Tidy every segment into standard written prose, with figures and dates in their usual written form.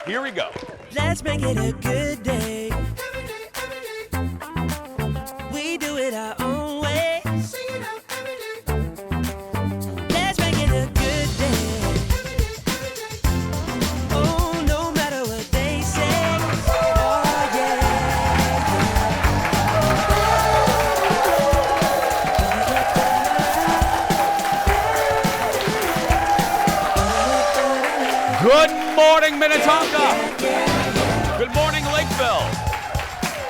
Here we go. Let's make it a good day. We do it our own way. Let's make it a good day. Oh, no matter what they say. Oh, yeah. Good morning, Minnetonka. Good morning, Lakeville.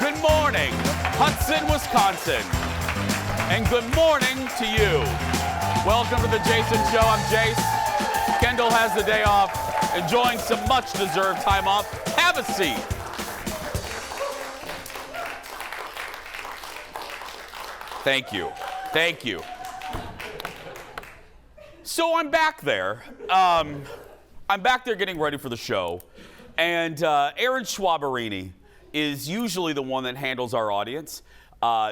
Good morning, Hudson, Wisconsin. And good morning to you. Welcome to the Jason Show. I'm Jace. Kendall has the day off, enjoying some much-deserved time off. Have a seat. Thank you. Thank you. So I'm back there. I'm back there getting ready for the show, and Erin Schwaberini is usually the one that handles our audience.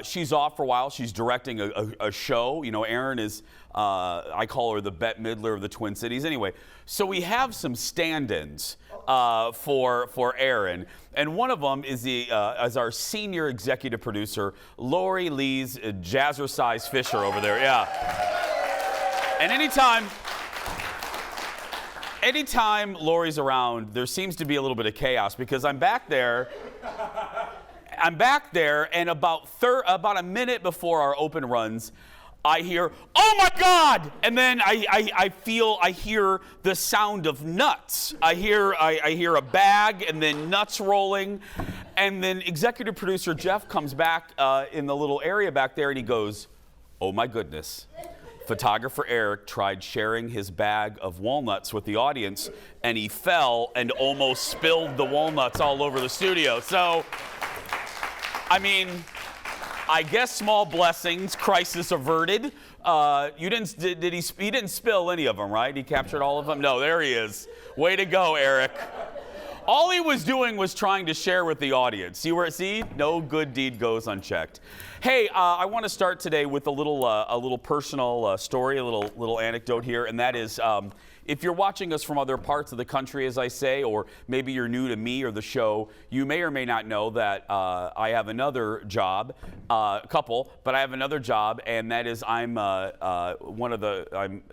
She's off for a while. She's directing a show. You know, Erin is, I call her the Bette Midler of the Twin Cities. Anyway, so we have some stand-ins for Erin, and one of them is as our senior executive producer, Lori Lee's Jazzercise Fisher over there. Yeah. And anytime Lori's around, there seems to be a little bit of chaos because I'm back there, and about a minute before our open runs, I hear, "Oh my God!" And then I hear the sound of nuts. I hear a bag and then nuts rolling, and then executive producer Jeff comes back in the little area back there, and he goes, "Oh my goodness. Photographer Eric tried sharing his bag of walnuts with the audience, and he fell and almost spilled the walnuts all over the studio." So, I mean, I guess small blessings, crisis averted. He didn't spill any of them, right? He captured all of them? No, there he is. Way to go, Eric. All he was doing was trying to share with the audience. See, no good deed goes unchecked. Hey, I want to start today with a little personal story, a little anecdote here, and that is, if you're watching us from other parts of the country, as I say, or maybe you're new to me or the show, you may or may not know that I have another job, but I have another job, and that is I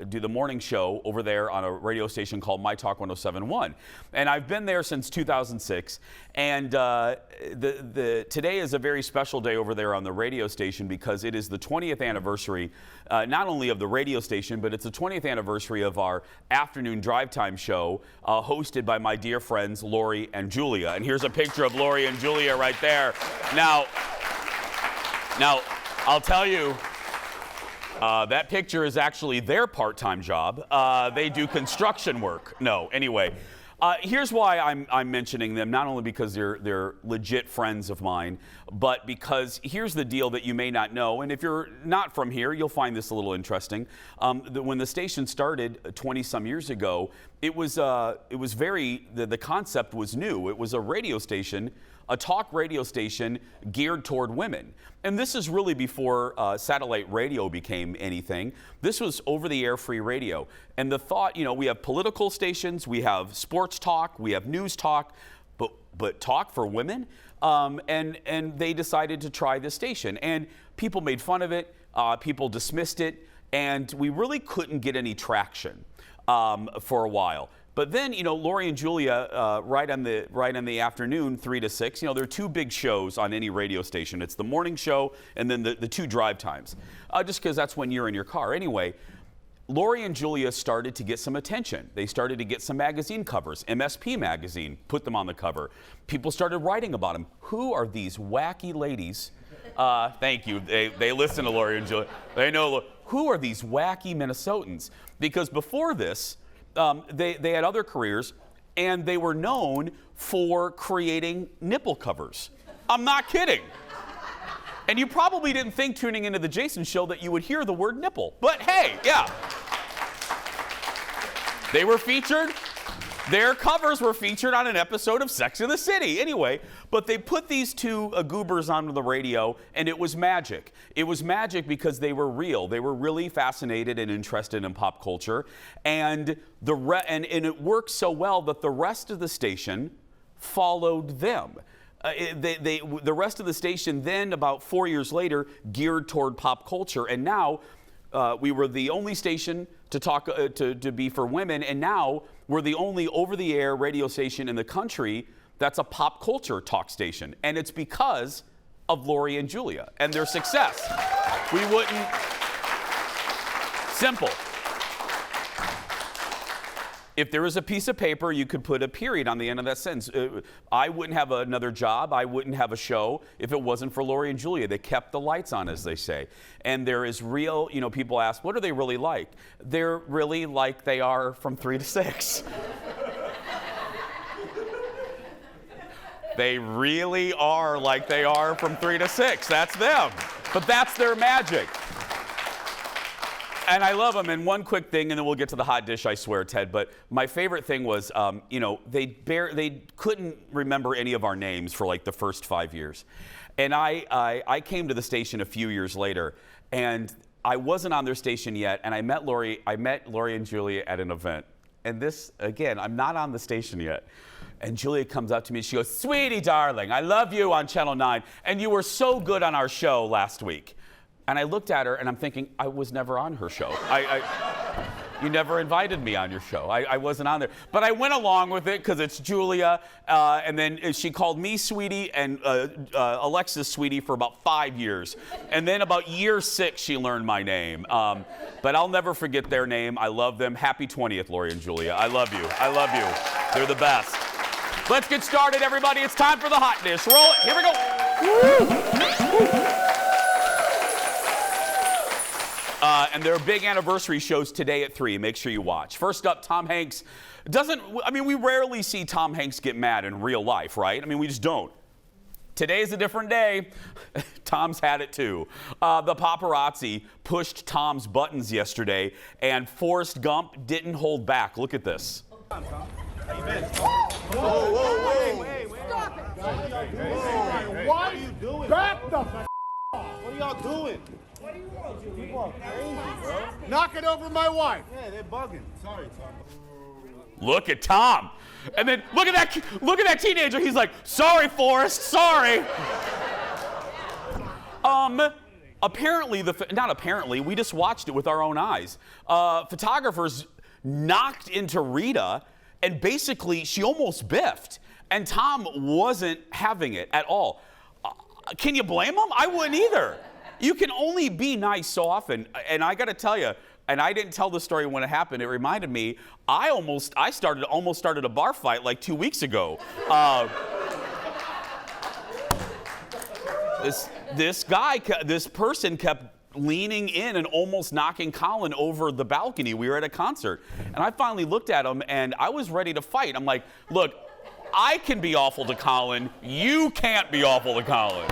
do the morning show over there on a radio station called My Talk 107.1, and I've been there since 2006, and today is a very special day over there on the radio station because it is the 20th anniversary, not only of the radio station, but it's the 20th anniversary of our afternoon drive time show hosted by my dear friends Lori and Julia. And here's a picture of Lori and Julia right there. Now I'll tell you, that picture is actually their part-time job. They do construction work. No, anyway. Here's why I'm mentioning them, not only because they're legit friends of mine, but because here's the deal that you may not know, and if you're not from here, you'll find this a little interesting. When the station started 20-some years ago, the concept was new. It was a radio station, a talk radio station geared toward women. And this is really before satellite radio became anything. This was over-the-air free radio. And the thought, we have political stations, we have sports talk, we have news talk, but talk for women? And they decided to try this station. And people made fun of it, people dismissed it, and we really couldn't get any traction for a while. But then, Lori and Julia, right on the afternoon, 3 to 6, there are two big shows on any radio station. It's the morning show and then the two drive times, just because that's when you're in your car. Anyway, Lori and Julia started to get some attention. They started to get some magazine covers. MSP magazine put them on the cover. People started writing about them. Who are these wacky ladies? Thank you. They listen to Lori and Julia. They know, who are these wacky Minnesotans? Because before this, they had other careers, and they were known for creating nipple covers. I'm not kidding. And you probably didn't think tuning into the Jason Show that you would hear the word nipple. But hey, yeah. They were featured. Their covers were featured on an episode of Sex and the City. Anyway, but they put these two goobers onto the radio, and it was magic. It was magic because they were real. They were really fascinated and interested in pop culture, and it worked so well that the rest of the station followed them. The rest of the station then, about 4 years later, geared toward pop culture, and now we were the only station to talk to be for women, and now we're the only over-the-air radio station in the country that's a pop culture talk station, and it's because of Lori and Julia and their success. We wouldn't. Simple. If there was a piece of paper, you could put a period on the end of that sentence. I wouldn't have another job. I wouldn't have a show if it wasn't for Lori and Julia. They kept the lights on, as they say. And there is real, people ask, what are they really like? They're really like they are from 3 to 6. They really are like they are from 3 to 6. That's them. But that's their magic. And I love them. And one quick thing, and then we'll get to the hot dish, I swear, Ted. But my favorite thing was, they couldn't remember any of our names for like the first 5 years. And I came to the station a few years later, and I wasn't on their station yet. And I met Lori and Julia at an event. And this, again, I'm not on the station yet. And Julia comes up to me and she goes, "Sweetie, darling, I love you on Channel 9. And you were so good on our show last week." And I looked at her and I'm thinking, I was never on her show. You never invited me on your show. I wasn't on there. But I went along with it because it's Julia. And then she called me Sweetie and Alexis Sweetie for about 5 years. And then about year 6, she learned my name. But I'll never forget their name. I love them. Happy 20th, Lori and Julia. I love you. I love you. They're the best. Let's get started, everybody. It's time for the hot dish. Roll it. Here we go. Woo. And there are big anniversary shows today at 3. Make sure you watch. First up, Tom Hanks we rarely see Tom Hanks get mad in real life, right? We just don't. Today's a different day. Tom's had it too. The paparazzi pushed Tom's buttons yesterday, and Forrest Gump didn't hold back. Look at this. How you been? Whoa. Stop it. What are you doing? Back the f*** What are y'all doing? What do you want? People are crazy, bro. Knock it over my wife. Yeah, they're bugging. Sorry, Tom. Look at Tom. And then look at that teenager. He's like, "Sorry, Forrest, sorry." Apparently, not apparently, we just watched it with our own eyes. Photographers knocked into Rita, and basically she almost biffed. And Tom wasn't having it at all. Can you blame him? I wouldn't either. You can only be nice so often. And I got to tell you, and I didn't tell the story when it happened. It reminded me, I almost started a bar fight like 2 weeks ago. This person kept leaning in and almost knocking Colin over the balcony. We were at a concert. And I finally looked at him and I was ready to fight. I'm like, "Look, I can be awful to Colin. You can't be awful to Colin."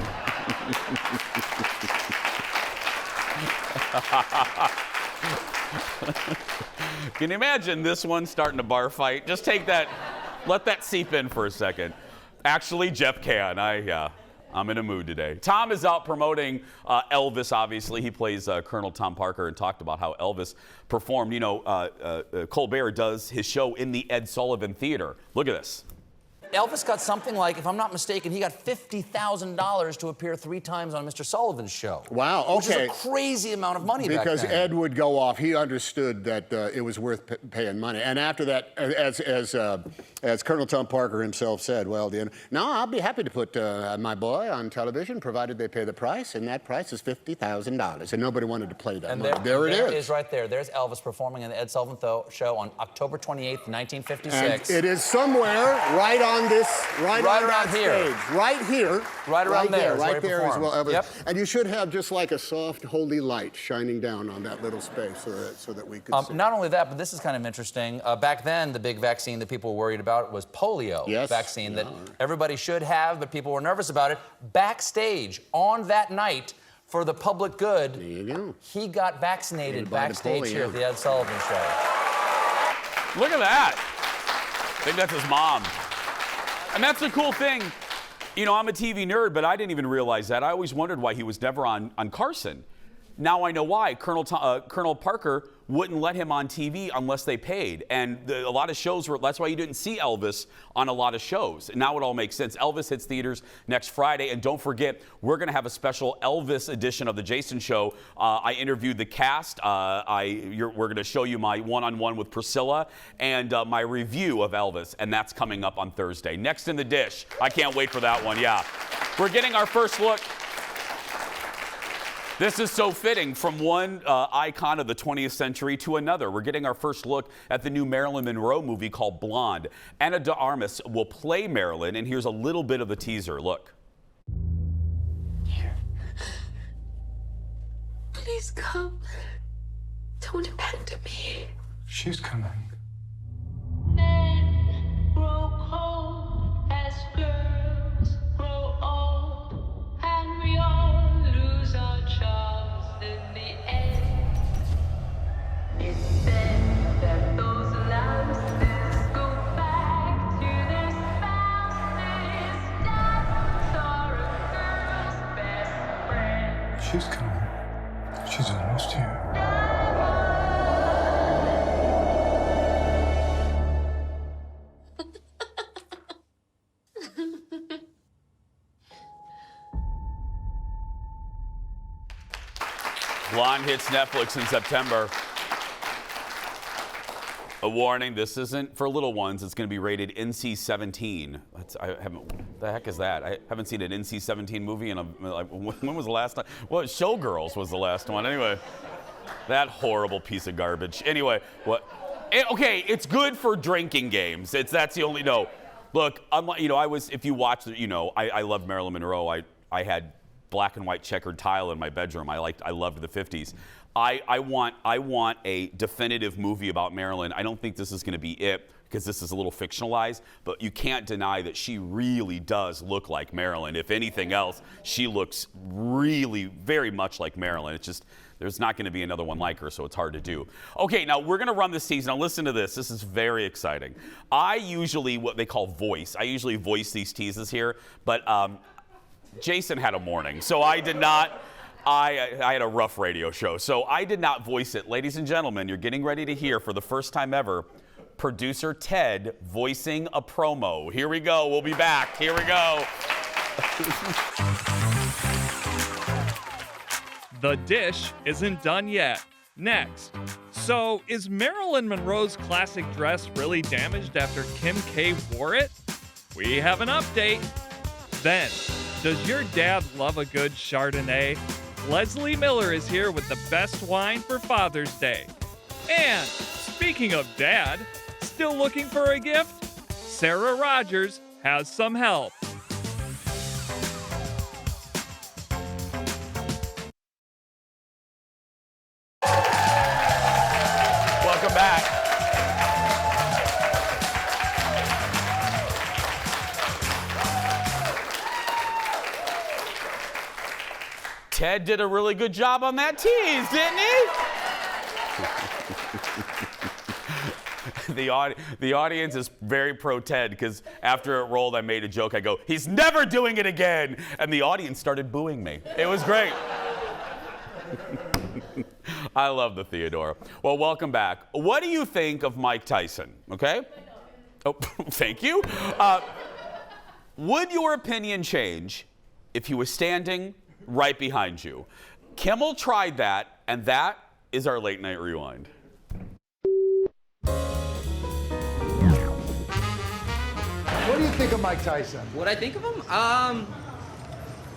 Can you imagine this one starting a bar fight? Just take that, let that seep in for a second. Actually, Jeff can. I'm in a mood today. Tom is out promoting Elvis, obviously. He plays Colonel Tom Parker and talked about how Elvis performed. Colbert does his show in the Ed Sullivan Theater. Look at this. Elvis got something like, if I'm not mistaken, he got $50,000 to appear 3 times on Mr. Sullivan's show. Wow, okay. Which is a crazy amount of money back then. Because Ed would go off. He understood that it was worth paying money. And after that, as Colonel Tom Parker himself said, no, I'll be happy to put my boy on television, provided they pay the price, and that price is $50,000. And nobody wanted to play that. And there it is. There it is right there. There's Elvis performing in the Ed Sullivan Show on October 28th, 1956. And it is somewhere right on this, right around here. Stage. Right here. Right around there. Right there is well, Elvis. Yep. And you should have just like a soft, holy light shining down on that little space so that we could see. Not only that, but this is kind of interesting. Back then, the big vaccine that people were worried about was polio vaccine that everybody should have, but people were nervous about it. Backstage, on that night, for the public good, there you go. He got vaccinated backstage here at the Ed Sullivan Show. Look at that. think that's his mom. And that's the cool thing. You know, I'm a TV nerd, but I didn't even realize that. I always wondered why he was never on Carson. Now I know why. Colonel Parker wouldn't let him on TV unless they paid. And a lot of shows were, that's why you didn't see Elvis on a lot of shows. Now it all makes sense. Elvis hits theaters next Friday. And don't forget, we're going to have a special Elvis edition of The Jason Show. I interviewed the cast. We're going to show you my one-on-one with Priscilla and my review of Elvis. And that's coming up on Thursday. Next in the dish. I can't wait for that one, yeah. We're getting our first look. This is so fitting, from one icon of the 20th century to another. We're getting our first look at the new Marilyn Monroe movie called Blonde. Ana de Armas will play Marilyn, and here's a little bit of the teaser. Look. Here. Please come. Don't abandon me. She's coming. Men grow cold as girls grow old, and we all lose our charms in the end. It's said that those lamps go back to their spouses. Diamonds are a girl's best friend. She's coming. She's almost here. Blonde hits Netflix in September. A warning, this isn't for little ones. It's going to be rated NC-17. The heck is that? I haven't seen an NC-17 movie in when was the last time? Well, Showgirls was the last one. Anyway, that horrible piece of garbage. Anyway, okay, it's good for drinking games. That's the only, no. Look, if you watch, I love Marilyn Monroe. I had black and white checkered tile in my bedroom. I loved the 50s. I want a definitive movie about Marilyn. I don't think this is going to be it, because this is a little fictionalized, but you can't deny that she really does look like Marilyn. If anything else, she looks really very much like Marilyn. It's just, there's not going to be another one like her, so it's hard to do. Okay, now we're going to run this season. Now listen to this. This is very exciting. I usually, what they call voice, I usually voice these teases here, but Jason had a morning, so I did not. I had a rough radio show, so I did not voice it. Ladies and gentlemen, you're getting ready to hear, for the first time ever, producer Ted voicing a promo. Here we go. We'll be back. Here we go. The dish isn't done yet. Next. So, is Marilyn Monroe's classic dress really damaged after Kim K wore it? We have an update. Then, does your dad love a good Chardonnay? Leslie Miller is here with the best wine for Father's Day. And speaking of dad, still looking for a gift? Sarah Rogers has some help. Welcome back. Ted did a really good job on that tease, didn't he? The audience is very pro Ted, because after it rolled, I made a joke. I go, "He's never doing it again," and the audience started booing me. It was great. I love the Theodora. Well, welcome back. What do you think of Mike Tyson? Okay. Oh, thank you. Would your opinion change if he was standing right behind you? Kimmel tried that, and that is our late night rewind. What do you think of Mike Tyson? What I think of him?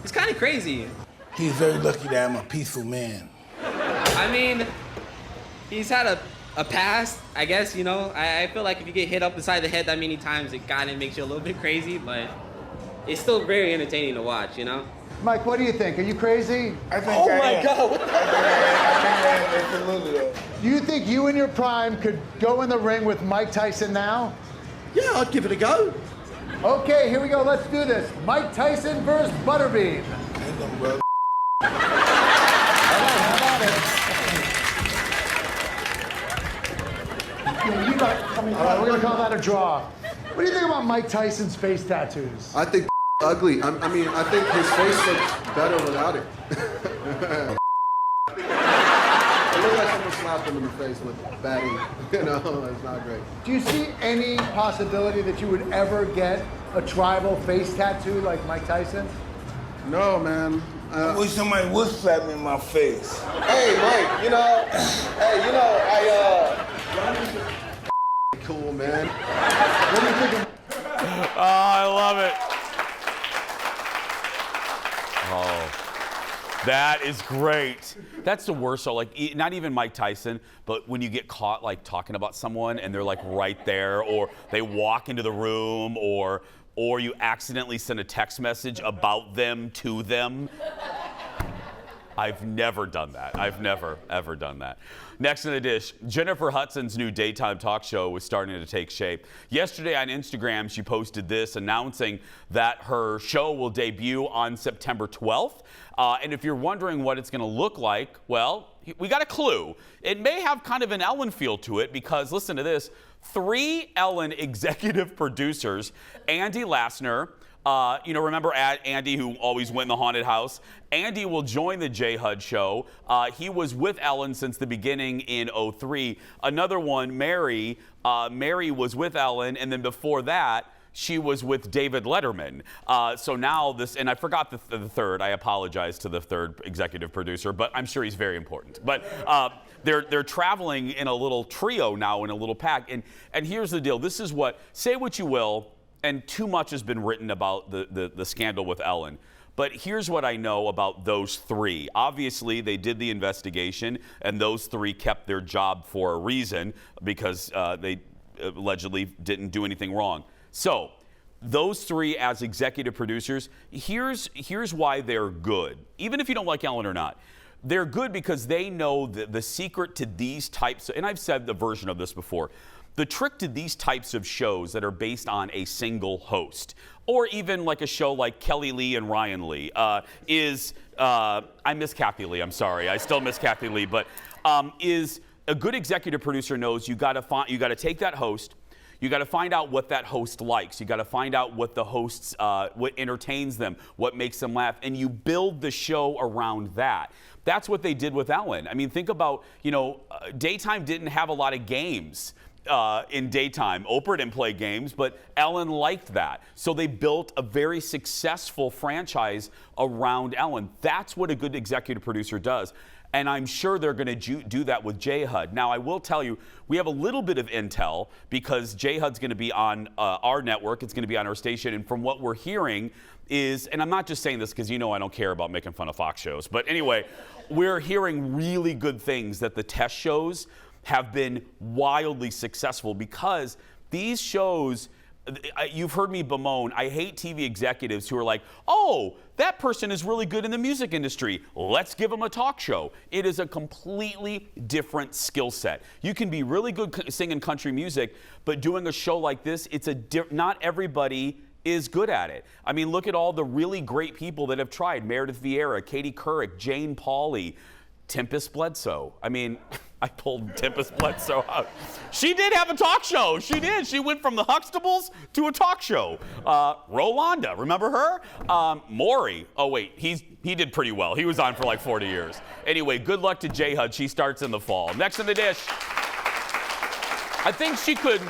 He's kind of crazy. He's very lucky that I'm a peaceful man. I mean, he's had a past, I guess, you know. I feel like if you get hit up inside the head that many times, it kind of makes you a little bit crazy, but it's still very entertaining to watch, you know? Mike, what do you think? Are you crazy? I think Oh my God, what the Absolutely. Do you think you in your prime could go in the ring with Mike Tyson now? Yeah, I'd give it a go. Okay, here we go. Let's do this. Mike Tyson versus Butterbean. All right, we're going to call that a draw. What do you think about Mike Tyson's face tattoos? I think ugly. I mean, I think his face looks better without it. It looks like someone slapped him in the face with batting. You know, it's not great. Do you see any possibility that you would ever get a tribal face tattoo like Mike Tyson? No, man. I wish somebody would slap me in my face. Hey, Mike, cool, man. What do you think of... Oh, I love it. Oh, that is great. That's the worst. So, like, not even Mike Tyson, but when you get caught, like, talking about someone and they're, like, right there, or they walk into the room, or you accidentally send a text message about them to them. I've never done that. I've never, ever done that. Next in the dish, Jennifer Hudson's new daytime talk show was starting to take shape. Yesterday on Instagram, she posted this announcing that her show will debut on September 12th. And if you're wondering what it's going to look like, well, we got a clue. It may have kind of an Ellen feel to it because, listen to this, 3 Ellen executive producers, Andy Lassner, remember Andy who always went in the haunted house? Andy will join the J Hud show. He was with Ellen since the beginning in 2003. Another one, Mary. Mary was with Ellen, and then before that, she was with David Letterman. So now this, and I forgot the third. I apologize to the third executive producer, but I'm sure he's very important. But they're traveling in a little trio now, in a little pack. And here's the deal. This is what, say what you will, and too much has been written about the scandal with Ellen. But here's what I know about those 3. Obviously, they did the investigation, and those 3 kept their job for a reason because they allegedly didn't do anything wrong. So those 3 as executive producers, here's why they're good. Even if you don't like Ellen or not, they're good because they know the secret to these types, and I've said the version of this before, the trick to these types of shows that are based on a single host, or even like a show like Kelly Lee and Ryan Lee, is, I miss Kathy Lee, I'm sorry, I still miss Kathy Lee, but is a good executive producer knows you gotta take that host, you got to find out what that host likes. You got to find out what the hosts, what entertains them, what makes them laugh, and you build the show around that. That's what they did with Ellen. I mean, think about, daytime didn't have a lot of games in daytime. Oprah didn't play games, but Ellen liked that. So they built a very successful franchise around Ellen. That's what a good executive producer does. And I'm sure they're going to do that with J Hud. Now, I will tell you, we have a little bit of intel because J Hud's going to be on our network. It's going to be on our station. And from what we're hearing is, and I'm not just saying this because I don't care about making fun of Fox shows. But anyway, we're hearing really good things that the test shows have been wildly successful because these shows, you've heard me bemoan, I hate TV executives who are like, oh, that person is really good in the music industry. Let's give them a talk show. It is a completely different skill set. You can be really good singing country music, but doing a show like this, not everybody is good at it. I mean, look at all the really great people that have tried. Meredith Vieira, Katie Couric, Jane Pauley, Tempest Bledsoe. I mean, I pulled Tempest Bledsoe out. She did have a talk show. She did. She went from the Huxtables to a talk show. Rolanda, remember her? Maury. Oh, wait, he did pretty well. He was on for like 40 years. Anyway, good luck to J Hud. She starts in the fall. Next in the dish. I think she could.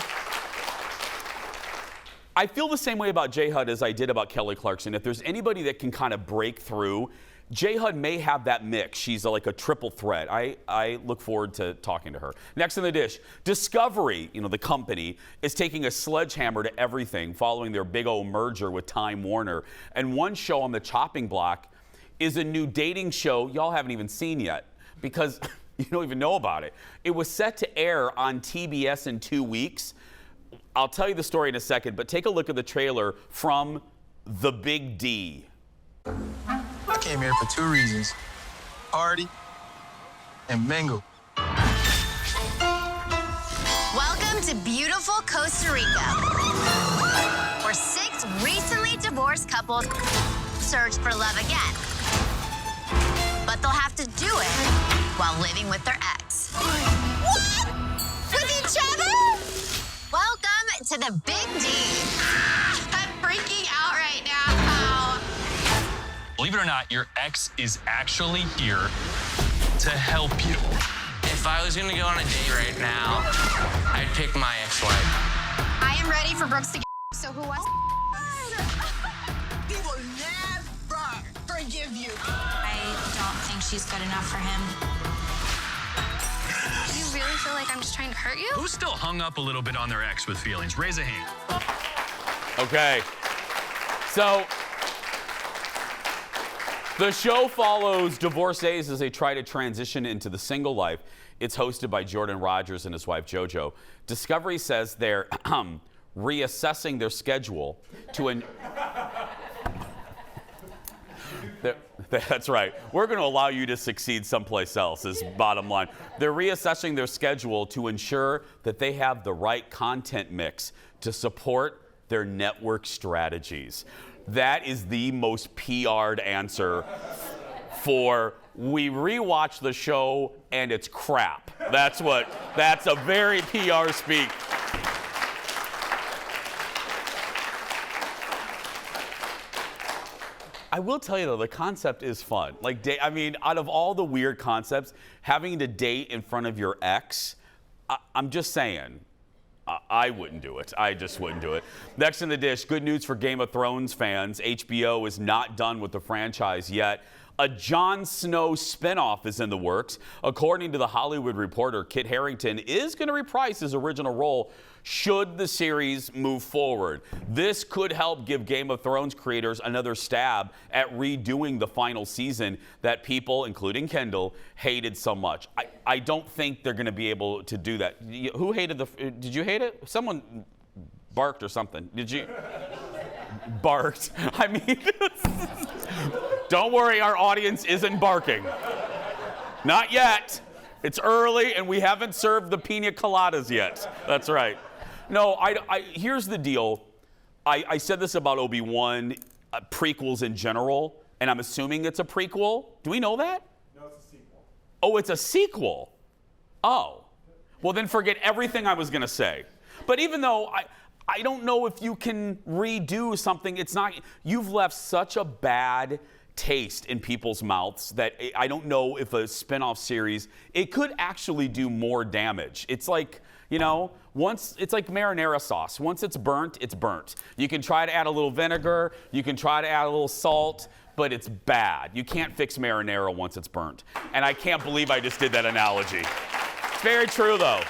I feel the same way about J Hud as I did about Kelly Clarkson. If there's anybody that can kind of break through, J Hud may have that mix. She's like a triple threat. I look forward to talking to her. Next in the dish, Discovery, the company, is taking a sledgehammer to everything following their big old merger with Time Warner. And one show on the chopping block is a new dating show y'all haven't even seen yet because you don't even know about it. It was set to air on TBS in 2 weeks. I'll tell you the story in a second, but take a look at the trailer from The Big D. I came here for 2 reasons. Party and mingle. Welcome to beautiful Costa Rica, where 6 recently divorced couples search for love again. But they'll have to do it while living with their ex. What? With each other? Welcome to the Big D. I'm freaking out right now. Believe it or not, your ex is actually here to help you. If I was gonna go on a date right now, I'd pick my ex-wife. I am ready for Brooks to get so who wants? He will never forgive you. I don't think she's good enough for him. You really feel like I'm just trying to hurt you? Who's still hung up a little bit on their ex with feelings? Raise a hand. Okay. So the show follows divorcees as they try to transition into the single life. It's hosted by Jordan Rogers and his wife JoJo. Discovery says they're reassessing their schedule to That's right. We're going to allow you to succeed someplace else, is bottom line. They're reassessing their schedule to ensure that they have the right content mix to support their network strategies. That is the most PR'd answer for we rewatch the show and it's crap. That's a very PR speak. I will tell you though, the concept is fun. Like, I mean, out of all the weird concepts, having to date in front of your ex, I'm just saying, I wouldn't do it. I just wouldn't do it. Next in the dish, good news for Game of Thrones fans. HBO is not done with the franchise yet. A Jon Snow spinoff is in the works. According to The Hollywood Reporter, Kit Harington is going to reprise his original role should the series move forward. This could help give Game of Thrones creators another stab at redoing the final season that people, including Kendall, hated so much. I don't think they're going to be able to do that. Who hated did you hate it? Someone barked or something. Did you? Barked. I mean, don't worry, our audience isn't barking. Not yet. It's early and we haven't served the pina coladas yet. That's right. No, here's the deal. I said this about Obi-Wan, prequels in general, and I'm assuming it's a prequel. Do we know that? No, it's a sequel. Oh, it's a sequel. Oh. Well, then forget everything I was going to say. But even though I don't know if you can redo something, you've left such a bad taste in people's mouths that I don't know if a spin-off series, it could actually do more damage. It's like, it's like marinara sauce. Once it's burnt, it's burnt. You can try to add a little vinegar, you can try to add a little salt, but it's bad. You can't fix marinara once it's burnt. And I can't believe I just did that analogy. It's very true though.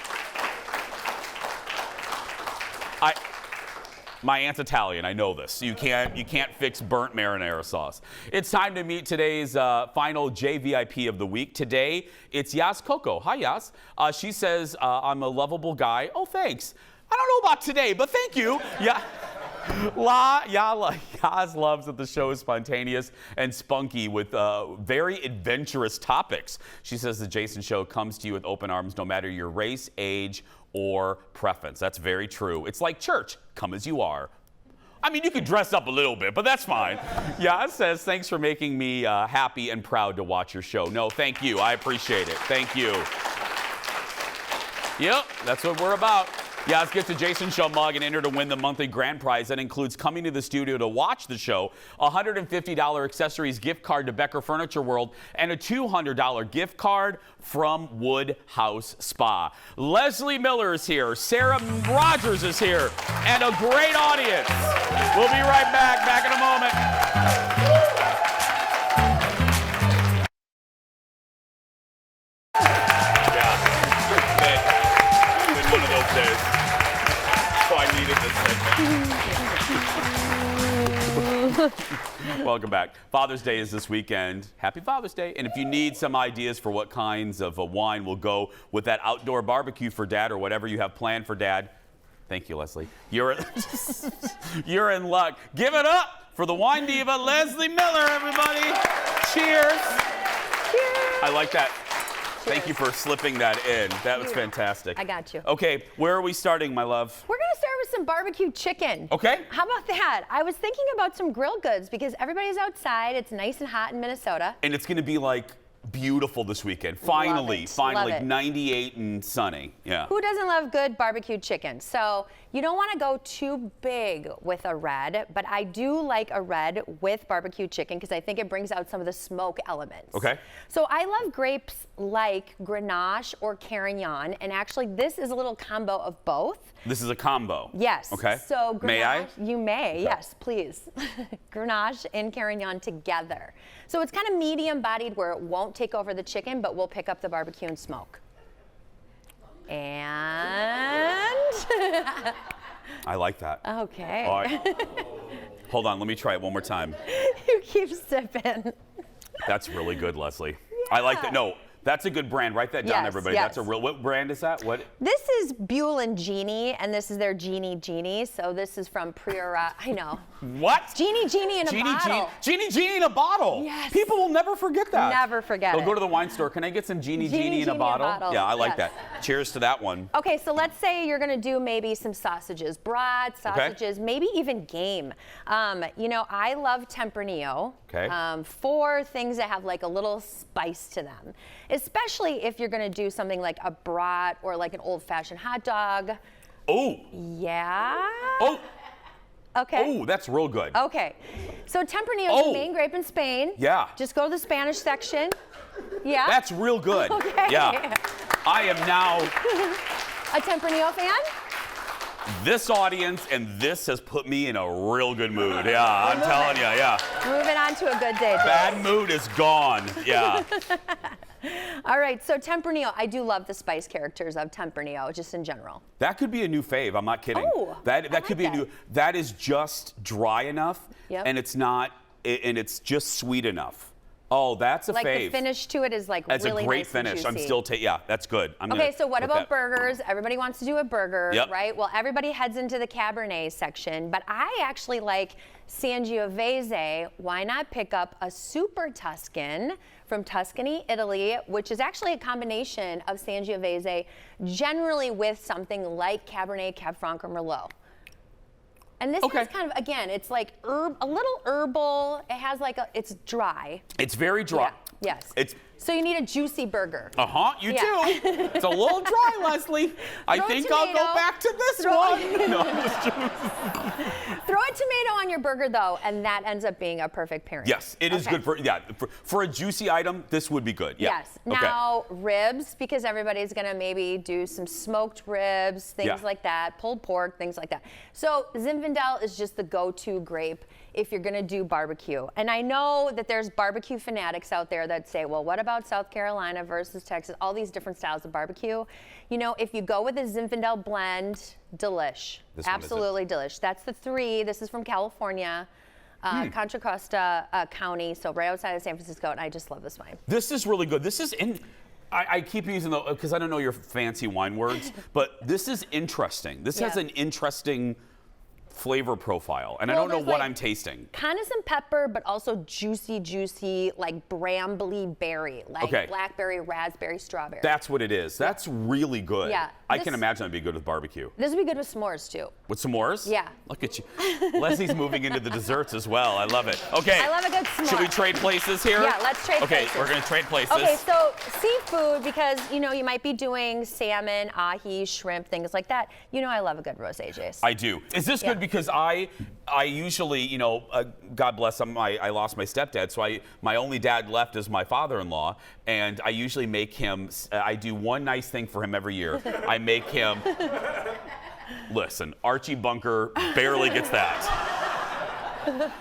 My aunt's Italian, I know this. You can't fix burnt marinara sauce. It's time to meet today's final JVIP of the week. Today, it's Yas Coco. Hi, Yas. She says, I'm a lovable guy. Oh, thanks. I don't know about today, but thank you. Yeah. Yas loves that the show is spontaneous and spunky with very adventurous topics. She says the Jason Show comes to you with open arms no matter your race, age, or preference. That's very true. It's like church. Come as you are. I mean, you could dress up a little bit, but that's fine. Yas says, thanks for making me happy and proud to watch your show. No, thank you. I appreciate it. Thank you. Yep, that's what we're about. Yas gets a Jason Show mug and enter to win the monthly grand prize. That includes coming to the studio to watch the show, a $150 accessories gift card to Becker Furniture World, and a $200 gift card from Wood House Spa. Leslie Miller is here, Sarah Rogers is here, and a great audience. We'll be right back in a moment. Welcome back. Father's Day is this weekend. Happy Father's Day. And if you need some ideas for what kinds of wine will go with that outdoor barbecue for Dad or whatever you have planned for Dad, thank you, Leslie. You're in luck. Give it up for the wine diva, Leslie Miller, everybody. Cheers. Cheers. I like that. Thank you for slipping that in. That was fantastic. I got you. Okay, where are we starting, my love? We're going to start with some barbecue chicken. Okay. How about that? I was thinking about some grilled goods because everybody's outside. It's nice and hot in Minnesota. And it's going to be like beautiful this weekend. Finally, Love it. 98 and sunny. Yeah. Who doesn't love good barbecued chicken? So you don't want to go too big with a red, but I do like a red with barbecued chicken because I think it brings out some of the smoke elements. Okay. So I love grapes like Grenache or Carignan, and actually this is a little combo of both. This is a combo. Yes. Okay. So Grenache, May I? You may, yes, please. Grenache and Carignan together. So it's kind of medium bodied where it won't take over the chicken, but will pick up the barbecue and smoke. And I like that. okay. All right. Hold on, let me try it one more time. You keep sipping. That's really good, Leslie. I like that. No, that's a good brand. Write that down, Yes, everybody. yes. That's a real. What brand is that? What? This is Buell and Genie, and this is their Genie. So this is from Priora. I know. What? Genie in a bottle. Genie in a bottle. Yes. People will never forget that. Never forget They'll it. go to the wine store. Can I get some Genie in a bottle? Yeah, I like Yes. that. Cheers to that one. Okay, so let's say you're gonna do maybe some sausages, brats, sausages, maybe even game. You know, I love Tempranillo. Okay. For things that have like a little spice to them, especially if you're gonna do something like a brat or like an old-fashioned hot dog. Oh. Yeah. Oh. Okay. Oh, that's real good. Okay. So Tempranillo is the main grape in Spain. Yeah. Just go to the Spanish section. Yeah. That's real good. Okay. Yeah. I am now A Tempranillo fan? this audience, and this has put me in a real good mood. Yeah, I'm telling you, yeah. Moving on to a good day. Bad mood is gone. Yeah. All right, so Tempranillo. I do love the spice characters of Tempranillo, just in general. That could be a new fave. I'm not kidding. Oh, that could be a new. That is just dry enough, Yep. and it's not, and it's just sweet enough. Oh, that's a Like fave. the finish to it is like That's really a great nice and finish. I'm juicy. still yeah, that's good. Okay, so what about burgers? Everybody wants to do a burger, Yep. right? Well, everybody heads into the Cabernet section, but I actually like Sangiovese. Why not pick up a Super Tuscan from Tuscany, Italy, which is actually a combination of Sangiovese, generally with something like Cabernet, Cab Franc, or Merlot. And this is kind of, again, it's like a little herbal. It has like it's dry. It's very dry. Yeah. Yes. It's So you need a juicy burger. you Yeah. do. It's a little dry, Leslie. I Throw a think I'll tomato. go back to this Throw- one. No, I'm just joking. Throw a tomato on your burger though, and that ends up being a perfect pairing. Yes, it is good for a juicy item. This would be good. Yeah. Yes. Now ribs, because everybody's gonna maybe do some smoked ribs, things like that, pulled pork, things like that. So Zinfandel is just the go-to grape if you're gonna do barbecue. And I know that there's barbecue fanatics out there that say, well, what about South Carolina versus Texas? All these different styles of barbecue. You know, if you go with a Zinfandel blend, delish. This one Absolutely delish. That's the 3. This is from California. Contra Costa County, so right outside of San Francisco, and I just love this wine. This is really good. This is I keep using the because I don't know your fancy wine words, but this is interesting. This has an interesting flavor profile, and I don't know what I'm tasting. Kind of some pepper, but also juicy, like brambly berry, like blackberry, raspberry, strawberry. That's what it is. That's really good. Yeah. I can imagine it'd be good with barbecue. This would be good with s'mores too. With s'mores? Yeah. Look at you. Leslie's moving into the desserts as well. I love it. Okay. I love a good s'more. Should we trade places here? Yeah, let's trade places. Okay, we're going to trade places. Okay, so seafood, because, you know, you might be doing salmon, ahi, shrimp, things like that. You know I love a good rosé, Jace. I do. Is this good? Because I usually, you know, God bless him, I lost my stepdad, so my only dad left is my father-in-law, and I usually make him, I do one nice thing for him every year. I make him, listen, Archie Bunker barely gets that.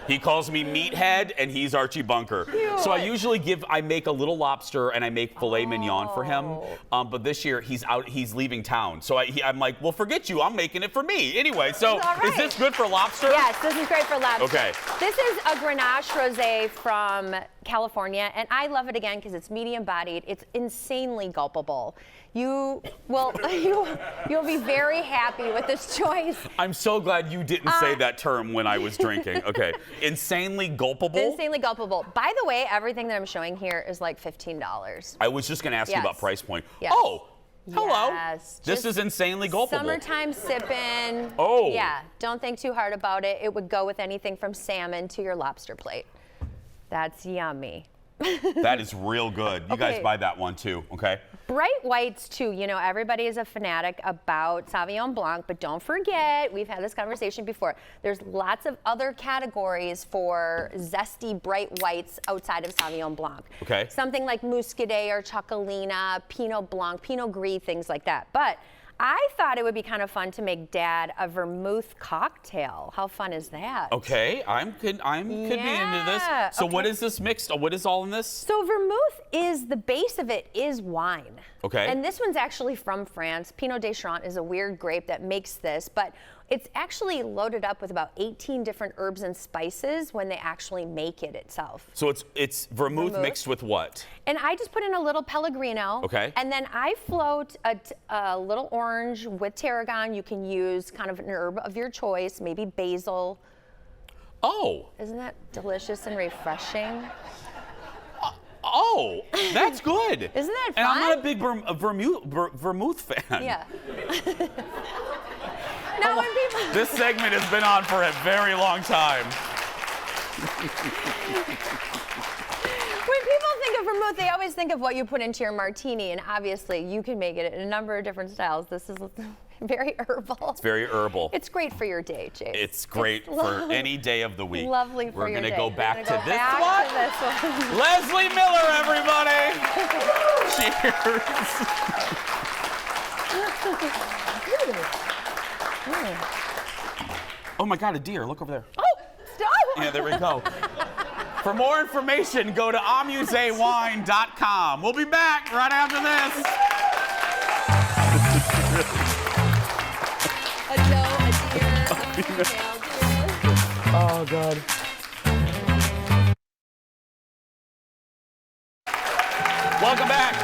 He calls me Meathead, and he's Archie Bunker. Cute. So I make a little lobster, and I make filet mignon for him. But this year, he's leaving town. So I'm like, well, forget you, I'm making it for me. Anyway, so is this good for lobster? Yes, this is great for lobster. Okay. This is a Grenache rosé from California, and I love it again because it's medium bodied. It's insanely gulpable. You'll be very happy with this choice. I'm so glad you didn't say that term when I was drinking. Okay. Insanely gulpable? Insanely gulpable. By the way, everything that I'm showing here is like $15. I was just going to ask you about price point. Yes. Oh, hello. Yes. This is insanely gulpable. Summertime sipping. Oh. Yeah, don't think too hard about it. It would go with anything from salmon to your lobster plate. That's yummy. That is real good. You guys Okay. buy that one too, okay? Bright whites too. You know, everybody is a fanatic about Sauvignon Blanc, but don't forget, we've had this conversation before. There's lots of other categories for zesty bright whites outside of Sauvignon Blanc. Okay. Something like Muscadet or Chocolina, Pinot Blanc, Pinot Gris, things like that. But I thought it would be kind of fun to make Dad a vermouth cocktail. How fun is that? Okay, could be into this. So what is this mixed? What is all in this? So vermouth is, the base of it is wine. Okay. And this one's actually from France. Pinot de Charente is a weird grape that makes this, but it's actually loaded up with about 18 different herbs and spices when they actually make it itself. So it's vermouth mixed with what? And I just put in a little Pellegrino. Okay. And then I float a little orange with tarragon. You can use kind of an herb of your choice, maybe basil. Oh. Isn't that delicious and refreshing? Oh, that's good. Isn't that fun? And I'm not a big vermouth fan. Yeah. Now when people... This segment has been on for a very long time. When people think of vermouth, they always think of what you put into your martini, and obviously you can make it in a number of different styles. This is very herbal. It's very herbal. It's great for your day, Chase. It's great for any day of the week. Lovely for We're your gonna day. go back We're to gonna go this back one. to this one. Leslie Miller, everybody. Cheers. Oh my God, a deer! Look over there. Oh, stop! Yeah, there we go. For more information, go to amusewine.com. We'll be back right after this. A doe, a deer, a female deer. Oh, God. Welcome back.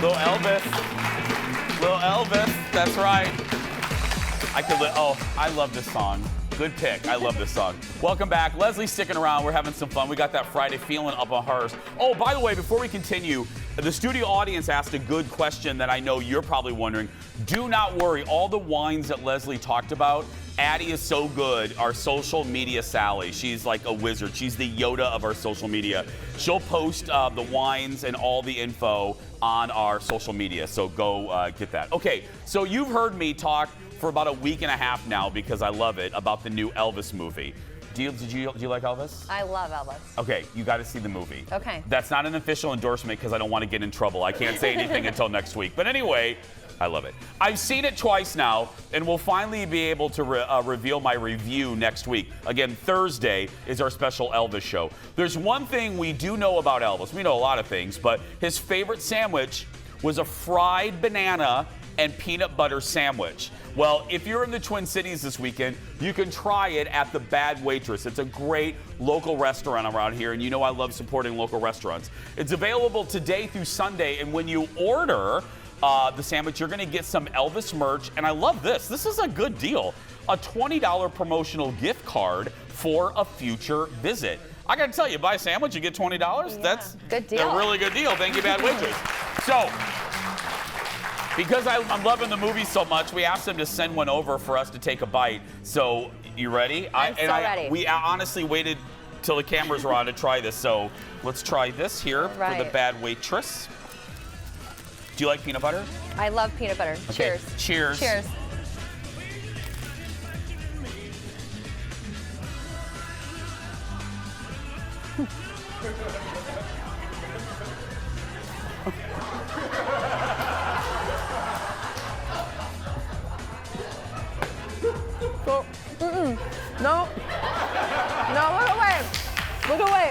Little Elvis, that's right. I love this song. Good pick. I love this song. Welcome back. Leslie's sticking around. We're having some fun. We got that Friday feeling up on hers. Oh, by the way, before we continue, the studio audience asked a good question that I know you're probably wondering. Do not worry. All the wines that Leslie talked about, Addie is so good, our social media Sally. She's like a wizard. She's the Yoda of our social media. She'll post the wines and all the info on our social media, so go get that. Okay, so you've heard me talk for about a week and a half now, because I love it, about the new Elvis movie. Do you like Elvis? I love Elvis. Okay, you got to see the movie. Okay. That's not an official endorsement because I don't want to get in trouble. I can't say anything until next week. But anyway, I love it. I've seen it twice now, and we'll finally be able to reveal my review next week. Again, Thursday is our special Elvis show. There's one thing we do know about Elvis. We know a lot of things, but his favorite sandwich was a fried banana and peanut butter sandwich. Well, if you're in the Twin Cities this weekend, you can try it at the Bad Waitress. It's a great local restaurant around here, and you know I love supporting local restaurants. It's available today through Sunday, and when you order the sandwich, you're gonna get some Elvis merch, and I love this. This is a good deal. A $20 promotional gift card for a future visit. I gotta tell you, buy a sandwich, you get $20. Yeah, That's good deal. a really good deal. Thank you, Bad Waitress. So, because I'm loving the movie so much, we asked them to send one over for us to take a bite. So, you ready? I'm so ready. We honestly waited till the cameras were on to try this. So, let's try this here for the Bad Waitress. Do you like peanut butter? I love peanut butter. Okay. Cheers. Cheers. Cheers. No. No, look away. Look away.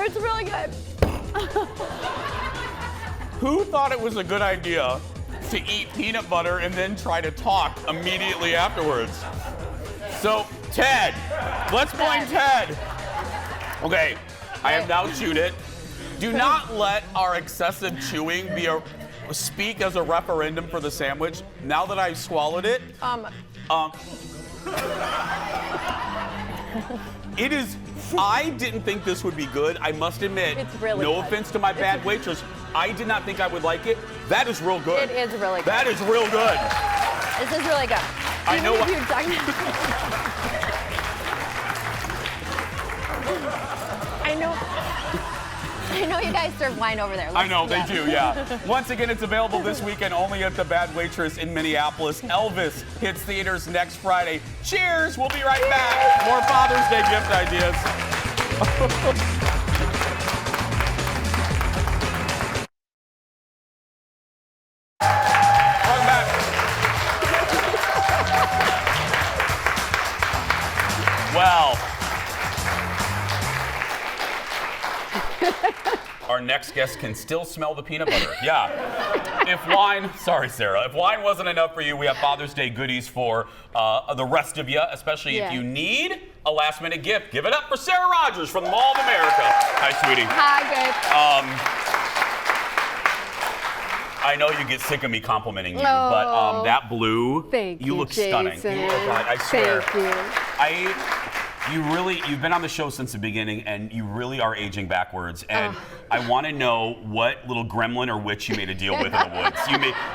It's really good. Who thought it was a good idea to eat peanut butter and then try to talk immediately afterwards? So, Ted. Let's blame Ted. Okay, I have now chewed it. Do not let our excessive chewing speak as a referendum for the sandwich. Now that I've swallowed it, it is I didn't think this would be good. I must admit. It's really no good. offense to my bad waitress. I did not think I would like it. That is real good. It is really good. That is real good. This is really good. I know. I know you guys serve wine over there. I know, they do, yeah. Once again, it's available this weekend only at The Bad Waitress in Minneapolis. Elvis hits theaters next Friday. Cheers! We'll be right back. More Father's Day gift ideas. Welcome back. Well. Our next guest can still smell the peanut butter. Yeah. If wine wasn't enough for you, we have Father's Day goodies for the rest of you, especially if you need a last-minute gift. Give it up for Sarah Rogers from the Mall of America. Hi, sweetie. Hi, babe. I know you get sick of me complimenting you, but that blue, you look stunning. You look like, I swear. Thank you. You've been on the show since the beginning, and you really are aging backwards. And I want to know what little gremlin or witch you made a deal with in the woods.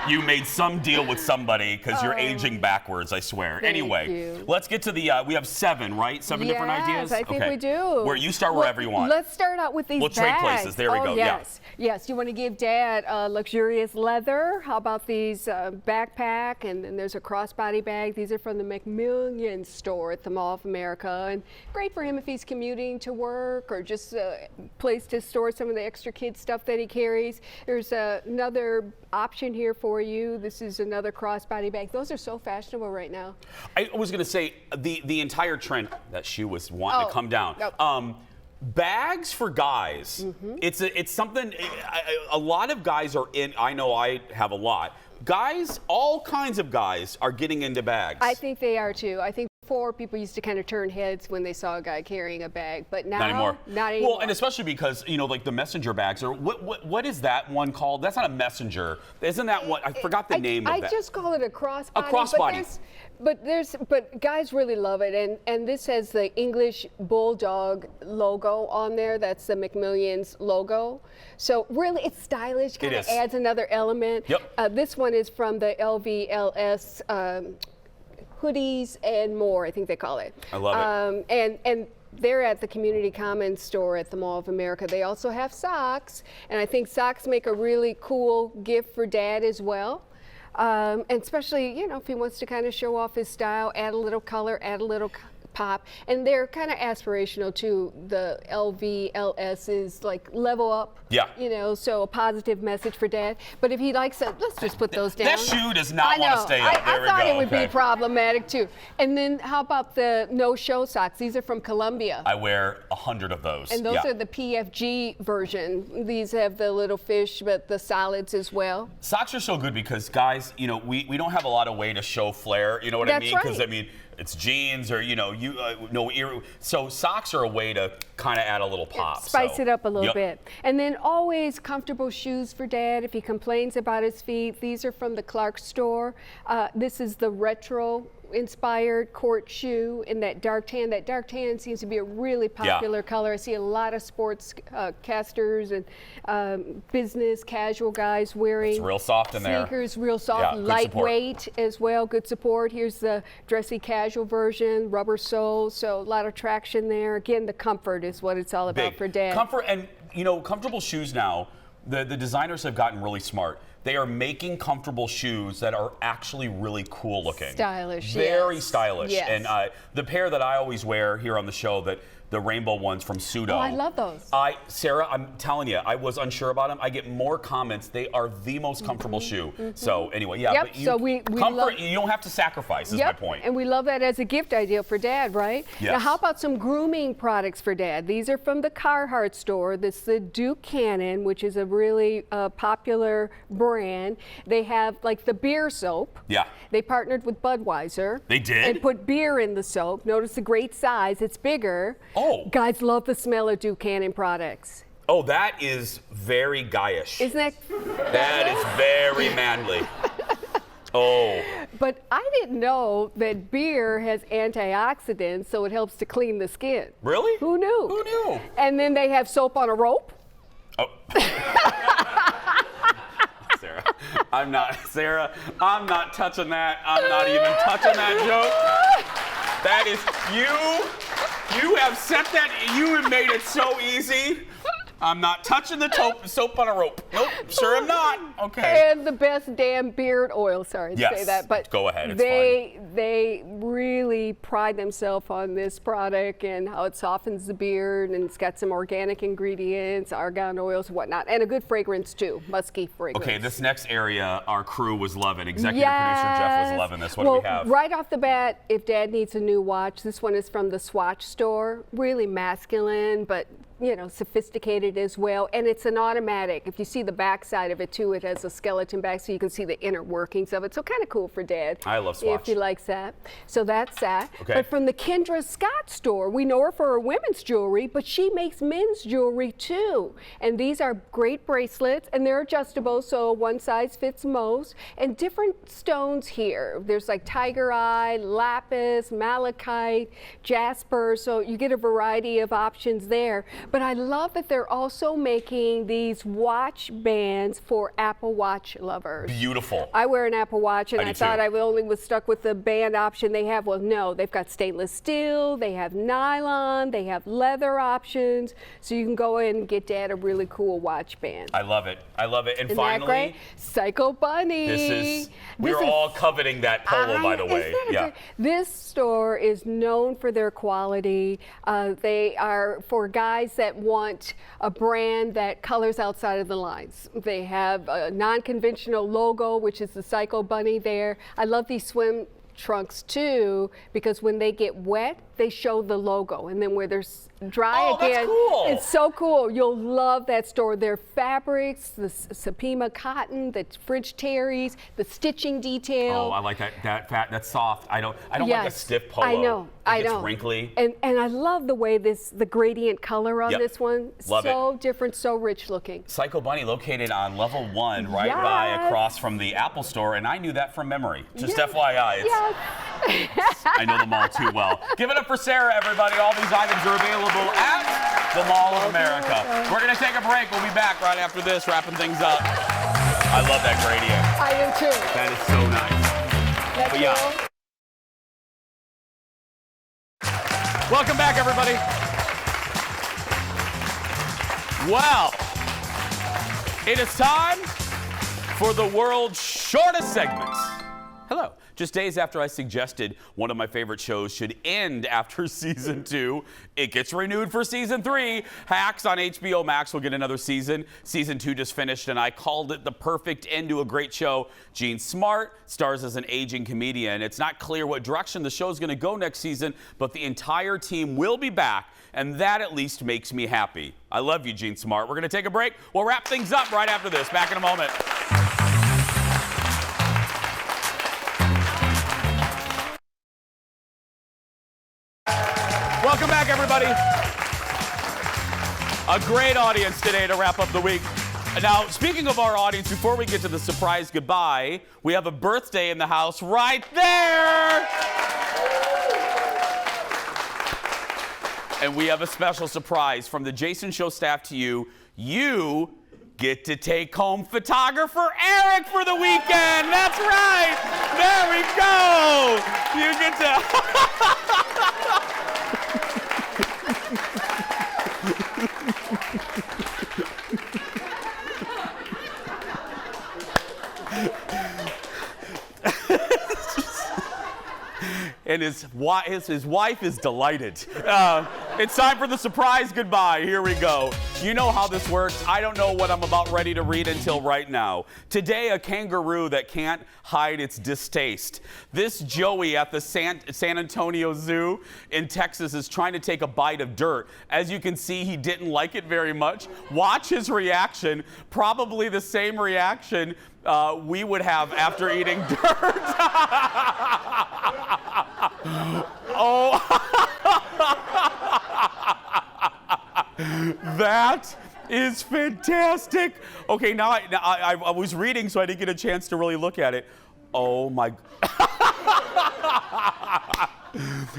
You made some deal with somebody because you're aging backwards, I swear. Anyway, let's get to the, we have 7, right? 7 different ideas? Yes, I think we do. Where you start wherever you want. Let's start out with these We'll trade places. There we go. Yes. Yes, you want to give Dad luxurious leather. How about these backpack? And then there's a crossbody bag. These are from the McMillian store at the Mall of America. And great for him if he's commuting to work or just a place to store some of the extra kid stuff that he carries. There's another option here for you. This is another crossbody bag. Those are so fashionable right now. I was going to say the entire trend, that shoe was wanting to come down. Bags for guys. It's something a lot of guys are in. I know I have a lot. Guys, all kinds of guys are getting into bags. I think they are too. I think before people used to kind of turn heads when they saw a guy carrying a bag, but now not anymore. Not anymore. Well, and especially because like the messenger bags are what is that one called? That's not a messenger. Isn't that what I forgot the name of that? I just call it a crossbody. A crossbody. But guys really love it, and this has the English Bulldog logo on there. That's the McMillian's logo. So really, it's stylish. Kind of adds another element. Yep. This one is from the LVLS. Hoodies and more, I think they call it. I love it. And they're at the Community Commons store at the Mall of America. They also have socks, and I think socks make a really cool gift for Dad as well. And especially, if he wants to kind of show off his style, add a little color, add a little pop. And they're kind of aspirational too. The LVLS is like level up. Yeah. So a positive message for Dad. But if he likes it, let's just put those down. That shoe does not want to stay up. I thought it would be problematic too. And then how about the no-show socks? These are from Columbia. I wear 100 of those. And those are the PFG version. These have the little fish, but the solids as well. Socks are so good because guys, we don't have a lot of way to show flair. You know what I mean? Because it's jeans or so socks are a way to kind of add a little pop. Spice it up a little bit. And then always comfortable shoes for Dad if he complains about his feet. These are from the Clark store. This is the retro inspired court shoe in that dark tan. That dark tan seems to be a really popular color. I see a lot of sports casters and business casual guys wearing it's real soft in there. Sneakers, real soft, lightweight as well. Good support. Here's the dressy casual version, rubber soles, so a lot of traction there. Again, the comfort is what it's all about for Dad. Comfort and comfortable shoes now. The designers have gotten really smart. They are making comfortable shoes that are actually really cool looking. Stylish, Very stylish. Yes. And the pair that I always wear here on the show, the rainbow ones from Pseudo. Oh, I love those. Sarah, I'm telling you, I was unsure about them. I get more comments. They are the most comfortable shoe. So anyway, but so we comfort, you don't have to sacrifice is my point. And we love that as a gift idea for Dad, right? Yes. Now, how about some grooming products for Dad? These are from the Carhartt store. This is the Duke Cannon, which is a really popular brand. They have like the beer soap. Yeah. They partnered with Budweiser. They did? And put beer in the soap. Notice the great size. It's bigger. Oh. Guys love the smell of Duke Cannon products. Oh, that is very guyish. Isn't that? That is very manly. Oh. But I didn't know that beer has antioxidants, so it helps to clean the skin. Really? Who knew? Who knew? And then they have soap on a rope. Oh. Sarah, I'm not touching that. I'm not even touching that joke. That is, you have set that, you have made it so easy. I'm not touching the soap on a rope. Nope, sure I'm not. Okay. And the best damn beard oil. Sorry to say that, but go ahead. It's they really pride themselves on this product and how it softens the beard, and it's got some organic ingredients, argan oils, whatnot, and a good fragrance too, musky fragrance. Okay, this next area our crew was loving. Executive producer Jeff was loving this. What do we have? Right off the bat, if Dad needs a new watch, this one is from the Swatch store. Really masculine, but you know, sophisticated as well, and it's an automatic. If you see the back side of it too, it has a skeleton back, so you can see the inner workings of it. So kind of cool for Dad. I love Swatch. If he likes that. So that's that. Okay. But from the Kendra Scott store, we know her for her women's jewelry, but she makes men's jewelry too. And these are great bracelets, and they're adjustable, so one size fits most. And different stones here. There's like tiger eye, lapis, malachite, jasper, so you get a variety of options there. But I love that they're also making these watch bands for Apple Watch lovers. Beautiful. I wear an Apple Watch, and I thought too. I only was stuck with the band option they have. Well, no, they've got stainless steel, they have nylon, they have leather options, so you can go in and get Dad a really cool watch band. I love it. I love it. And Isn't finally, that great? Psycho Bunny. We're all coveting that polo, by the way. Yeah. This store is known for their quality. They are for guys that want a brand that colors outside of the lines. They have a non-conventional logo, which is the Psycho Bunny there. I love these swim trunks too, because when they get wet, they show the logo, and then where there's dry again, that's cool. It's so cool. You'll love that store. Their fabrics, the Sapima cotton, the French terries, the stitching detail. Oh, I like that. That's soft. I don't like a stiff polo. I know. It gets wrinkly. And I love the way the gradient color on this one. Love so different, so rich looking. Psycho Bunny located on level 1, right by across from the Apple store, and I knew that from memory. Just FYI. I know the mall too well. Give it up for Sarah, everybody. All these items are available at the Mall of America. We're going to take a break. We'll be back right after this, wrapping things up. I love that gradient. I do too. That is so nice. But yeah. Welcome back, everybody. Well, it is time for the world's shortest segment. Hello. Just days after I suggested one of my favorite shows should end after season 2, it gets renewed for season 3. Hacks on HBO Max will get another season. Season 2 just finished, and I called it the perfect end to a great show. Gene Smart stars as an aging comedian. It's not clear what direction the show's going to go next season, but the entire team will be back, and that at least makes me happy. I love you, Gene Smart. We're going to take a break. We'll wrap things up right after this. Back in a moment. Welcome back, everybody. A great audience today to wrap up the week. Now, speaking of our audience, before we get to the surprise goodbye, we have a birthday in the house right there. And we have a special surprise from the Jason Show staff to you. You get to take home photographer Eric for the weekend. That's right. There we go. You get to... And his wife is delighted. It's time for the surprise goodbye. Here we go. You know how this works. I don't know what I'm about ready to read until right now. Today, a kangaroo that can't hide its distaste. This Joey at the San Antonio Zoo in Texas is trying to take a bite of dirt. As you can see, he didn't like it very much. Watch his reaction. Probably the same reaction we would have after eating dirt. Oh, that is fantastic. Okay, now I was reading, so I didn't get a chance to really look at it. Oh my.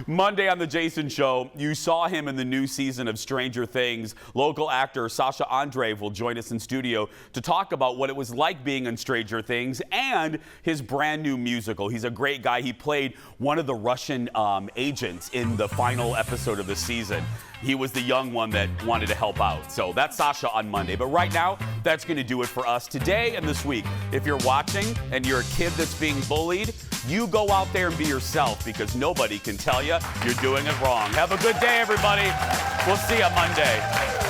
Monday on The Jason Show, you saw him in the new season of Stranger Things. Local actor Sasha Andreev will join us in studio to talk about what it was like being on Stranger Things and his brand new musical. He's a great guy. He played one of the Russian agents in the final episode of the season. He was the young one that wanted to help out. So that's Sasha on Monday. But right now, that's going to do it for us today and this week. If you're watching and you're a kid that's being bullied, you go out there and be yourself, because nobody can tell you you're doing it wrong. Have a good day, everybody. We'll see you Monday.